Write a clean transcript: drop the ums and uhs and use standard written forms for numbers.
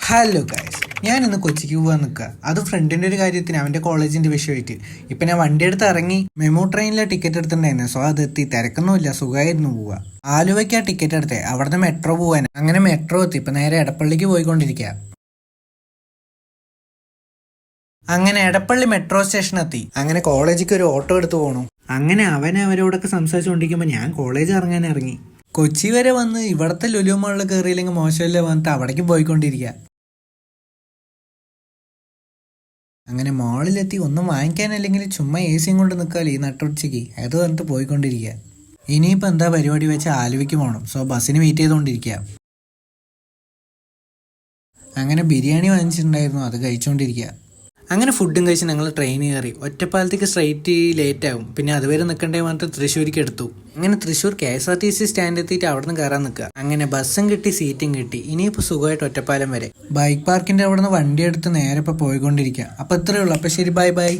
Hello guys, ഞാൻ ഇന്ന് കൊച്ചിക്ക് പോകാൻ നിൽക്കുക. അത് ഫ്രണ്ടിൻ്റെ ഒരു കാര്യത്തിന്, അവൻ്റെ കോളേജിൻ്റെ വിഷയമായിട്ട്. ഇപ്പം ഞാൻ വണ്ടി എടുത്ത് ഇറങ്ങി മെമോ ട്രെയിനിലെ ടിക്കറ്റ് എടുത്തിട്ടുണ്ടായിരുന്നു. സോ അതെത്തി, തിരക്കൊന്നുമില്ല, സുഖമായിരുന്നു പോവുക. ആലുവയ്ക്കാ ടിക്കറ്റ് എടുത്തേ, അവിടുന്ന് മെട്രോ പോകാൻ. അങ്ങനെ മെട്രോ എത്തി, ഇപ്പം നേരെ എടപ്പള്ളിക്ക് പോയിക്കൊണ്ടിരിക്കുക. അങ്ങനെ എടപ്പള്ളി മെട്രോ സ്റ്റേഷൻ എത്തി. അങ്ങനെ കോളേജിക്ക് ഒരു ഓട്ടോ എടുത്ത് പോകണു. അങ്ങനെ അവരോടൊക്കെ സംസാരിച്ചുകൊണ്ടിരിക്കുമ്പോൾ ഞാൻ കോളേജ് ഇറങ്ങാൻ ഇറങ്ങി. കൊച്ചി വരെ വന്ന് ഇവിടുത്തെ ലുലു മാളിൽ കയറിയില്ലെങ്കിൽ മോശമല്ലേ വന്നിട്ട് അവിടേക്ക് പോയിക്കൊണ്ടിരിക്കുക. അങ്ങനെ മാളിലെത്തി ഒന്നും വാങ്ങിക്കാനല്ലെങ്കിൽ ചുമ്മാ എ സിയും കൊണ്ട് നിൽക്കാമല്ലോ ഈ നട്ടുച്ചയ്ക്ക്. അത് പറഞ്ഞിട്ട് പോയിക്കൊണ്ടിരിക്കുക. ഇനിയിപ്പോൾ എന്താ പരിപാടി വെച്ചാൽ ആലുവയ്ക്ക് പോകണം. സോ ബസ്സിന് വെയിറ്റ് ചെയ്തുകൊണ്ടിരിക്കുക. അങ്ങനെ ബിരിയാണി വാങ്ങിച്ചിട്ടുണ്ടായിരുന്നു, അത് കഴിച്ചുകൊണ്ടിരിക്കുക. അങ്ങനെ ഫുഡും കഴിച്ച് ഞങ്ങൾ ട്രെയിൻ കയറി. ഒറ്റപ്പാലത്തേക്ക് സ്ട്രൈറ്റ് ലേറ്റ് ആവും, പിന്നെ അതുവരെ നിൽക്കണ്ടേ പറഞ്ഞിട്ട് തൃശ്ശൂർക്ക് എടുത്തു. അങ്ങനെ തൃശ്ശൂർ KSRTC സ്റ്റാൻഡ് എത്തിയിട്ട് അവിടെ നിന്ന് കയറാൻ നിൽക്കുക. അങ്ങനെ ബസ്സും കിട്ടി, സീറ്റും കിട്ടി. ഇനിയിപ്പോൾ സുഖമായിട്ട് ഒറ്റപ്പാലം വരെ. ബൈക്ക് പാർക്കിൻ്റെ അവിടെ നിന്ന് വണ്ടി എടുത്ത് നേരെ ഇപ്പോൾ പോയിക്കൊണ്ടിരിക്കുക. അപ്പോൾ ഇത്രയേ ഉള്ളൂ. അപ്പോൾ ശരി, ബൈ ബൈ.